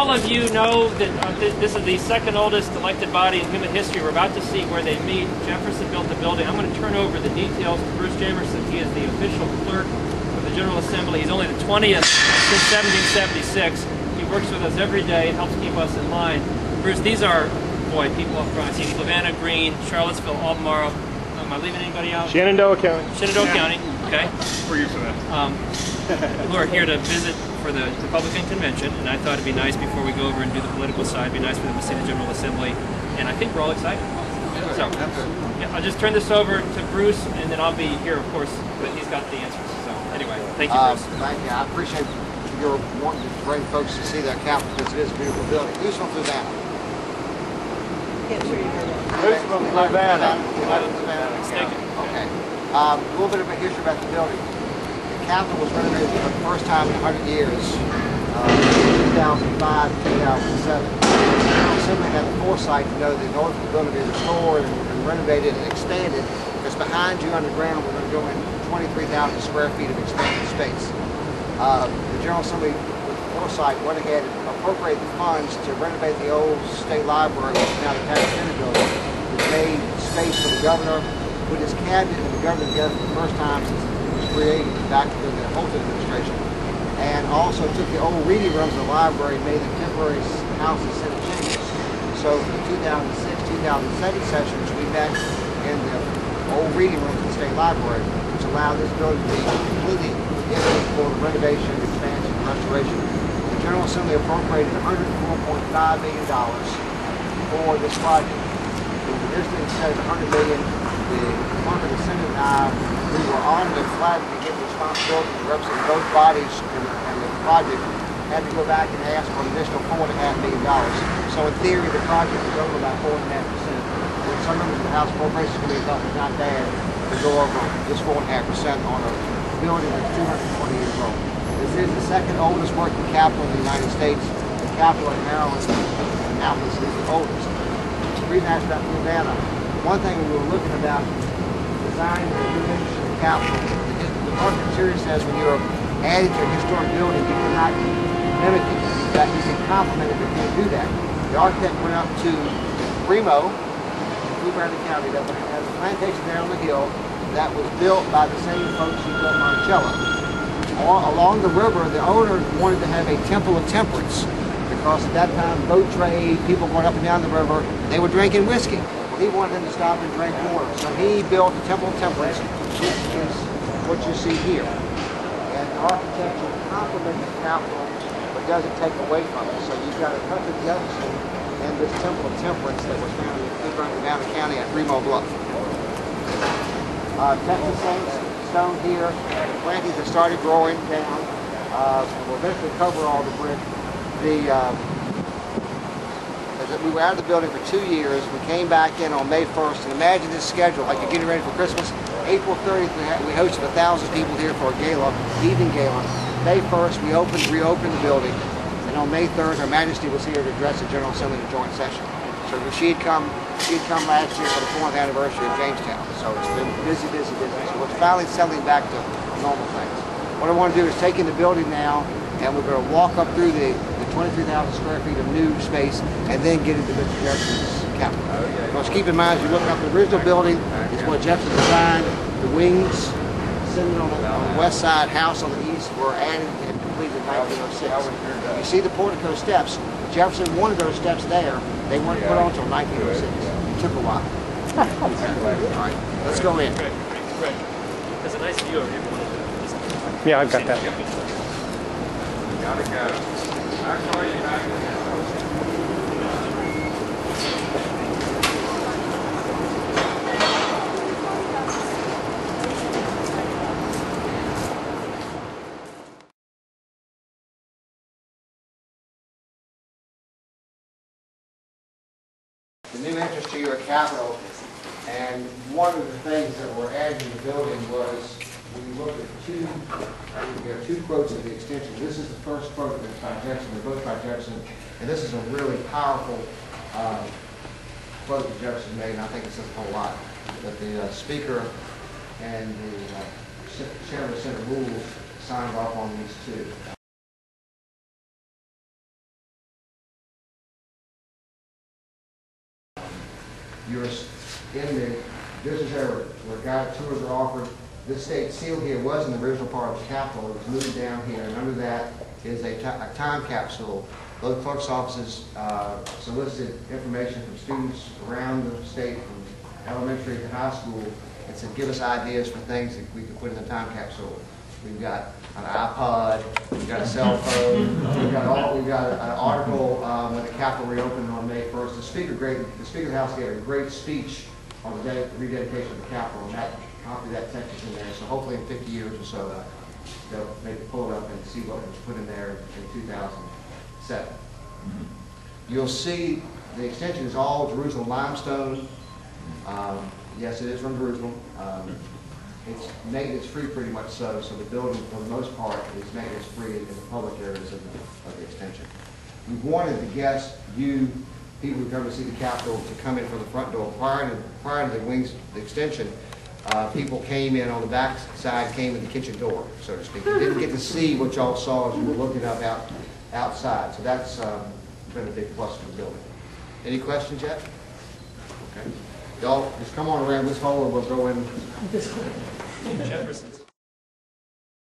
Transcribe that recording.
all of you know that this is the second oldest elected body in human history. We're about to see where they meet. Jefferson built the building. I'm going to turn over the details to Bruce Jamerson. He is the official clerk of the General Assembly. He's only the 20th since 1776. He works with us every day and helps keep us in line. Bruce, these are, boy, people up front. I see Flavanna, Greene, Charlottesville, Albemarle. Am I leaving anybody out? Shenandoah County. Shenandoah County, okay. We're used to that. Who are here to visit for the Republican Convention, and I thought it'd be nice before we go over and do the political side, it'd be nice for them to see the General Assembly, and I think we're all excited. So, yeah, I'll just turn this over to Bruce, and then I'll be here, of course, but he's got the answers. So, anyway, thank you, Bruce. Thank you. I appreciate your wanting to bring folks to see that Capitol because it is a beautiful building. Who's from Flavanna? Who's from Flavanna? Okay. A little bit of a history about the building. The Capitol was renovated for the first time in 100 years, 2005 to 2007. The Assembly had the foresight to know that in order for the building to be restored and renovated and expanded, because behind you underground we're going to go in 23,000 square feet of expanded space. The General Assembly, with foresight, went ahead and appropriated the funds to renovate the old state library, which is now the Tax Center building, which made space for the governor, put his cabinet and the governor together for the first time since it was created back in the Holton administration, and also took the old reading rooms of the library and made them temporary House and Senate chambers. So for the 2006-2007 sessions, we met in the old reading rooms of the state library, which allowed this building to be completely for the renovation, expansion, and restoration. The General Assembly appropriated $104.5 million for this project. Originally, instead of $100 million, the clerk of the Senate and I, we were honored and flattered to get the responsibility to represent both bodies and the project had to go back and ask for an additional $4.5 million. So in theory, the project was over by 4.5%. When some members of the House Appropriations Committee thought it was not bad to go over just 4.5% on a building that's 220 years old. This is the second oldest working capital in the United States. The capital in Maryland, Annapolis, is the oldest. The reason I asked about Flavanna, one thing we were looking about designing the new of the capital, the architect says when you're adding to a historic building, you cannot mimic it. That you can complement it, but you can't do that. The architect went up to Remo, Flavanna County, that has a plantation there on the hill that was built by the same folks who built Monticello. Along the river, the owner wanted to have a temple of temperance because at that time, boat trade, people going up and down the river, they were drinking whiskey. Well, he wanted them to stop and drink water. So he built a temple of temperance, which is what you see here. And architecture complements the Capitol, but doesn't take away from it. So you've got a country Jefferson and this temple of temperance that was found in Flavanna County at Remo Bluff. Texas sandstone here, plantings that started growing down. We'll eventually cover all the brick. We were out of the building for 2 years. We came back in on May 1st, and imagine this schedule, like you're getting ready for Christmas. April 30th, we hosted 1,000 people here for a gala, evening gala. May 1st, we reopened the building, and on May 3rd, Her Majesty was here to address the General Assembly in a joint session. So she had come last year for the 4th anniversary of Jamestown. So it's been busy, busy, busy. So we're finally settling back to normal things. What I want to do is take in the building now, and we're going to walk up through the 23,000 square feet of new space, and then get into Mr. Jefferson's Capitol. Because keep in mind, as you look up the original building, it's what Jefferson designed. The wings, sitting on the west side, house on the east, were added and completed in 1906. You see the portico steps. Jefferson wanted those steps there. They weren't put on until 1906. It took a while. All right, let's go in. There's a nice view over here. Yeah, I've got that. Gotta go. I'll call you back. The new entrance to your Capitol, and one of the things that were added to the building was we looked at two quotes of the extension. This is the first quote that's by Jefferson. They're both by Jefferson, and this is a really powerful quote that Jefferson made, and I think it says a whole lot. That the Speaker and the Chairman of the Senate rules signed off on these two. this is where guided tours are offered. This state seal here was in the original part of the Capitol. It was moved down here, and under that is a time capsule. Both clerk's offices solicited information from students around the state, from elementary to high school, and said, give us ideas for things that we could put in the time capsule. We've got an iPod, we've got a cell phone, we've got an article when the Capitol reopened on May 1st. The Speaker of the House gave a great speech on the rededication of the Capitol, and that copy of that text is in there. So hopefully in 50 years or so, they'll maybe pull it up and see what was put in there in 2007. You'll see the extension is all Jerusalem limestone. Yes, it is from Jerusalem. It's maintenance-free pretty much so the building, for the most part, is maintenance-free in the public areas of the extension. We wanted the guests, people who come to see the Capitol, to come in from the front door. Prior to the extension, people came in on the back side, came in the kitchen door, so to speak. You didn't get to see what y'all saw as you were looking up outside, so that's been a big plus for the building. Any questions yet? Okay. Y'all just come on around this hole and we'll go in. Jefferson